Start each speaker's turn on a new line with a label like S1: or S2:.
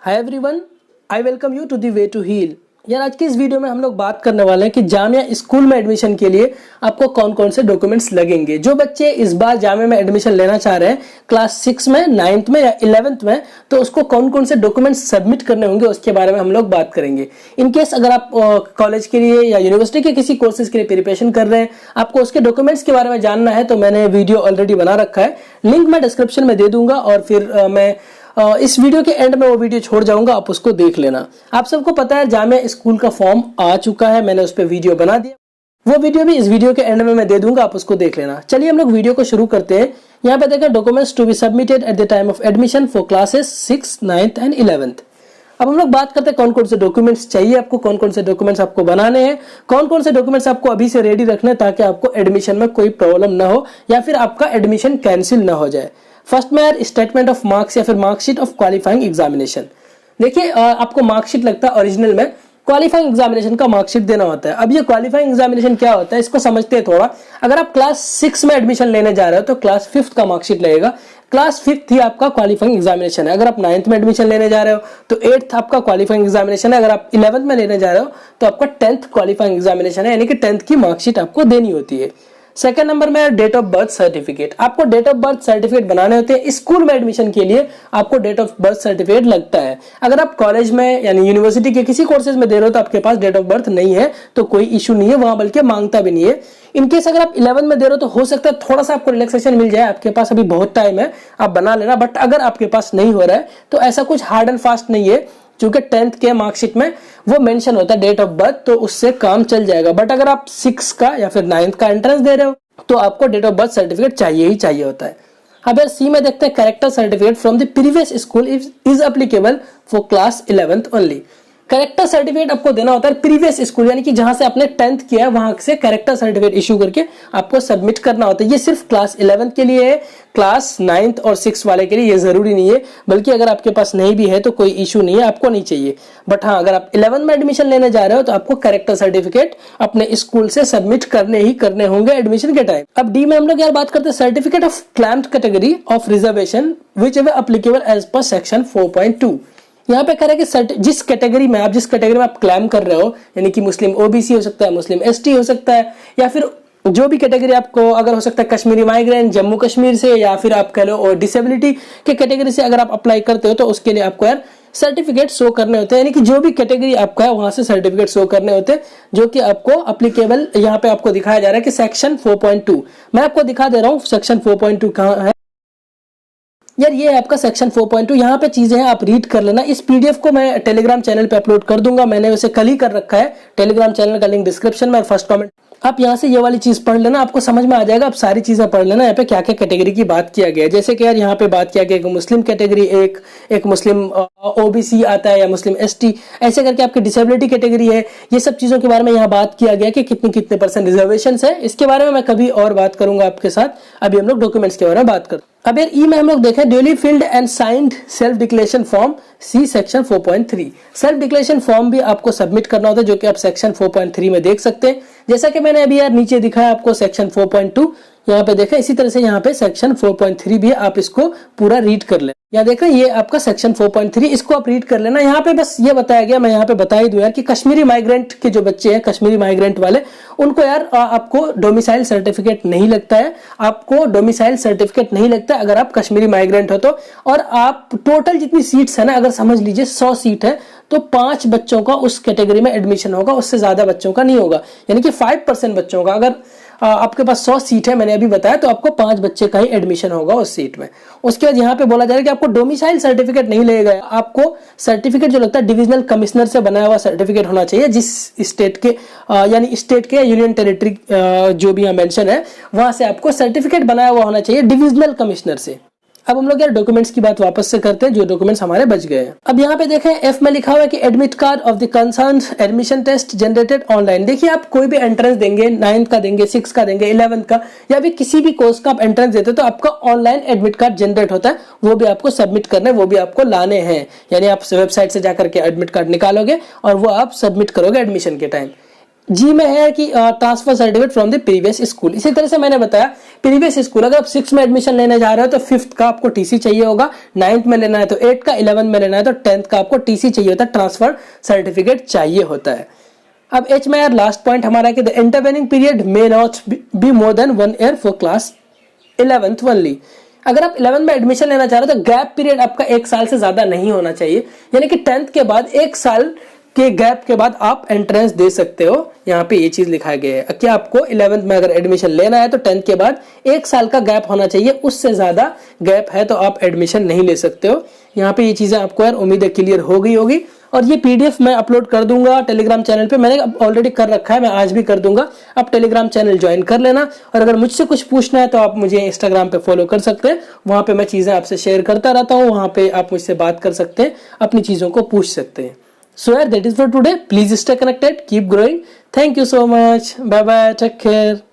S1: Hi everyone, I welcome you to the way to heal. यार आज की इस वीडियो में हम लोग बात करने वाले हैं कि जामिया स्कूल में एडमिशन के लिए आपको कौन कौन से डॉक्यूमेंट्स लगेंगे। जो बच्चे इस बार जामिया में एडमिशन लेना चाह रहे हैं क्लास 6 में, 9th में या 11th में, तो उसको कौन कौन से डॉक्यूमेंट्स सबमिट करने होंगे उसके बारे में हम लोग बात करेंगे। इन केस अगर आप कॉलेज के लिए या यूनिवर्सिटी के किसी कोर्सेज के लिए प्रिपरेशन कर रहे हैं, आपको उसके डॉक्यूमेंट्स के बारे में जानना है, तो मैंने वीडियो ऑलरेडी बना रखा है, लिंक मैं डिस्क्रिप्शन में दे दूंगा और फिर मैं इस वीडियो के एंड में वो वीडियो छोड़ जाऊंगा, आप उसको देख लेना। आप सबको पता है जामिया स्कूल का फॉर्म आ चुका है, मैंने उस पर वीडियो बना दिया, वो वीडियो भी इस वीडियो के एंड में मैं दे दूंगा, आप उसको देख लेना। चलिए हम लोग वीडियो को शुरू करते हैं। यहाँ पे देखें documents to be submitted at the time of admission for classes 6, 9th and 11th। अब हम लोग बात करते हैं कौन कौन से डॉक्यूमेंट्स चाहिए आपको, कौन कौन से डॉक्यूमेंट्स आपको बनाने हैं, कौन कौन से डॉक्यूमेंट्स आपको अभी से रेडी रखने हैं ताकि आपको एडमिशन में कोई प्रॉब्लम ना हो या फिर आपका एडमिशन कैंसिल ना हो जाए। फर्स्ट में यार स्टेटमेंट ऑफ मार्क्स या फिर मार्कशीट ऑफ क्वालिफाइंग एग्जामिनेशन। देखिए आपको मार्कशीट लगता है ओरिजिनल में, क्वालिफाइंग एग्जामिनेशन का मार्कशीट देना होता है। अब ये क्वालिफाइंग एग्जामिनेशन क्या होता है इसको समझते हैं थोड़ा। अगर आप क्लास 6 में एडमिशन लेने जा रहे हो तो क्लास 5th का मार्कशीट लगेगा। क्लास 5th ही आपका क्वालिफाइंग एग्जामिनेशन है। अगर आप 9th में एडमिशन लेने जा रहे हो तो 8th आपका क्वालिफाइंग एग्जामिनेशन है। अगर आप 11th में लेने जा रहे हो तो आपका 10th क्वालिफाइंग एग्जामिनेशन है, यानी कि 10th की मार्कशीट आपको देनी होती है। सेकंड नंबर में डेट ऑफ बर्थ सर्टिफिकेट। आपको डेट ऑफ बर्थ सर्टिफिकेट बनाने होते हैं। स्कूल में एडमिशन के लिए आपको डेट ऑफ बर्थ सर्टिफिकेट लगता है। अगर आप कॉलेज में यानी यूनिवर्सिटी के किसी कोर्सेज में दे रहे हो तो आपके पास डेट ऑफ बर्थ नहीं है तो कोई इशू नहीं है वहां, बल्कि मांगता भी नहीं है। इनकेस अगर आप 11 में दे रहे हो तो हो सकता है थोड़ा सा आपको रिलैक्सेशन मिल जाए, आपके पास अभी बहुत टाइम है, आप बना लेना। बट अगर आपके पास नहीं हो रहा है तो ऐसा कुछ हार्ड एंड फास्ट नहीं है, क्योंकि 10th के मार्कशीट में वो मेंशन होता है डेट ऑफ बर्थ, तो उससे काम चल जाएगा। बट अगर आप 6 का या फिर 9th का एंट्रेंस दे रहे हो तो आपको डेट ऑफ बर्थ सर्टिफिकेट चाहिए ही चाहिए होता है। अब यार सी में देखते हैं character certificate from the previous school is applicable for class 11th only. Character certificate आपको देना होता है प्रीवियस स्कूल, यानी कि जहां से आपने 10th किया है वहां से कैरेक्टर सर्टिफिकेट इशू करके आपको सबमिट करना होता है। ये सिर्फ क्लास 11th के लिए है, क्लास 9th और 6 वाले के लिए ये जरूरी नहीं है, बल्कि अगर आपके पास नहीं भी है तो कोई इशू नहीं है, आपको नहीं चाहिए। बट हाँ, अगर आप 11th में एडमिशन लेने जा रहे हो तो आपको कैरेक्टर सर्टिफिकेट अपने स्कूल से सबमिट करने ही करने होंगे एडमिशन के टाइम। अब डी में हम लोग यार बात करते हैं certificate of claimed category of reservation which ever applicable as per section 4.2। यहाँ पे कह रहे हैं कि जिस कैटेगरी में आप क्लेम कर रहे हो, यानी कि मुस्लिम ओबीसी हो सकता है, मुस्लिम एसटी हो सकता है, या फिर जो भी कैटेगरी आपको अगर हो सकता है कश्मीरी माइग्रेंट जम्मू कश्मीर से, या फिर आप कह लो और डिसेबिलिटी के कैटेगरी से अगर आप अप्लाई करते हो तो उसके लिए आपको यार सर्टिफिकेट शो करने होते हैं। यानी कि जो भी कैटेगरी आपका है वहां से सर्टिफिकेट शो करने होते हैं, जो कि आपको अप्लीकेबल यहाँ पे आपको दिखाया जा रहा है कि सेक्शन 4.2। मैं आपको दिखा दे रहा हूँ सेक्शन 4.2 कहाँ है। यार ये है आपका सेक्शन 4.2। यहाँ पे चीजें हैं, आप रीड कर लेना। इस पीडीएफ को मैं टेलीग्राम चैनल पे अपलोड कर दूंगा, मैंने उसे कल ही कर रखा है। टेलीग्राम चैनल का लिंक डिस्क्रिप्शन में और फर्स्ट कमेंट। आप यहाँ से ये वाली चीज पढ़ लेना, आपको समझ में आ जाएगा। आप सारी चीजें पढ़ लेना यहाँ पे क्या क्या कैटेगरी की बात किया गया है। जैसे कि यार यहाँ पे बात किया गया एक मुस्लिम कैटेगरी, एक मुस्लिम ओबीसी आता है, या मुस्लिम एसटी, ऐसे करके आपकी डिसेबिलिटी कैटेगरी है। ये सब चीजों के बारे में यहाँ बात किया गया कि कितने कितने % रिजर्वेशन है। इसके बारे में मैं कभी और बात करूंगा आपके साथ। अभी हम लोग डॉक्यूमेंट्स के बारे में बात करते हैं। अब यार ई में हम लोग देखें duly filled and signed self declaration form C section 4.3। Self declaration form भी आपको सबमिट करना होता है, जो कि आप सेक्शन 4.3 में देख सकते हैं। जैसा कि मैंने अभी यार नीचे दिखाया आपको सेक्शन 4.2, यहाँ पे देखें। इसी तरह से यहाँ पे सेक्शन 4.3 भी आप इसको पूरा रीड कर ले। यहाँ देख रहे हैं ये आपका सेक्शन 4.3, इसको आप रीड कर लेना। यहाँ पे बस ये बताया गया, मैं यहाँ पे बता ही दूं यार कि कश्मीरी माइग्रेंट के जो बच्चे हैं, कश्मीरी माइग्रेंट वाले, उनको यार आपको डोमिसाइल सर्टिफिकेट नहीं लगता है। आपको डोमिसाइल सर्टिफिकेट नहीं लगता अगर आप कश्मीरी माइग्रेंट हो तो। और आप टोटल जितनी सीट्स है ना, अगर समझ लीजिए 100 सीट है तो 5 बच्चों का उस कैटेगरी में एडमिशन होगा, उससे ज्यादा बच्चों का नहीं होगा। यानी कि 5% बच्चों का, अगर आपके पास 100 सीट है मैंने अभी बताया, तो आपको 5 बच्चे का ही एडमिशन होगा उस सीट में। उसके बाद यहाँ पे बोला जा रहा है कि आपको डोमिसाइल सर्टिफिकेट नहीं लगेगा। आपको सर्टिफिकेट जो लगता है डिविजनल कमिश्नर से बनाया हुआ सर्टिफिकेट होना चाहिए, जिस स्टेट के यानी स्टेट के यूनियन टेरिटरी जो भी यहाँ मेंशन है वहां से आपको सर्टिफिकेट बनाया हुआ होना चाहिए डिविजनल कमिश्नर से। अब हम लोग यार डॉक्यूमेंट्स की बात वापस से करते हैं, जो डॉक्यूमेंट्स हमारे बच गए हैं। अब यहाँ पे देखें एफ में लिखा हुआ है कि admit card of the concern admission test generated online. देखिए आप कोई भी एंट्रेंस देंगे, 9th का देंगे, 6 का देंगे, 11th का, या भी किसी भी कोर्स का आप एंट्रेंस देते हो तो आपका ऑनलाइन एडमिट कार्ड जनरेट होता है, वो भी आपको सबमिट करने, वो भी आपको लाने हैं। यानी आप वेबसाइट से जाकर के एडमिट कार्ड निकालोगे और वो आप सबमिट करोगे एडमिशन के टाइम। जी में है कि transfer certificate from the previous school. इसी तरह से मैंने बताया प्रीवियस स्कूल, अगर आप 6 में एडमिशन लेने जा रहे हो तो 5th का आपको टीसी चाहिए होगा, 9th में लेना है तो 8 का, 11 में लेना है तो 10th का आपको टीसी चाहिए होता है, ट्रांसफर सर्टिफिकेट चाहिए होता है। अब एच में यार लास्ट पॉइंट हमारा है कि the intervening period may not be more than 1 year for class 11th only. अगर आप 11 में एडमिशन लेना चाह रहे हो तो गैप पीरियड आपका 1 साल से ज्यादा नहीं होना चाहिए, यानी कि 10th के बाद 1 साल के गैप के बाद आप एंट्रेंस दे सकते हो। यहाँ पे ये चीज लिखा गया है कि आपको 11th में अगर एडमिशन लेना है तो 10th के बाद 1 साल का गैप होना चाहिए, उससे ज्यादा गैप है तो आप एडमिशन नहीं ले सकते हो। यहाँ पे ये चीजें आपको यार उम्मीद है क्लियर हो गई होगी। और ये पीडीएफ मैं अपलोड कर दूंगा टेलीग्राम चैनल पे, मैंने ऑलरेडी कर रखा है, मैं आज भी कर दूंगा। आप टेलीग्राम चैनल ज्वाइन कर लेना, और अगर मुझसे कुछ पूछना है तो आप मुझे इंस्टाग्राम पे फॉलो कर सकते हैं, वहां पे मैं चीजें आपसे शेयर करता रहता हूँ, वहां पे आप मुझसे बात कर सकते हैं, अपनी चीजों को पूछ सकते हैं। So yeah, that is for today. Please stay connected, keep growing. Thank you so much. Bye bye. Take care.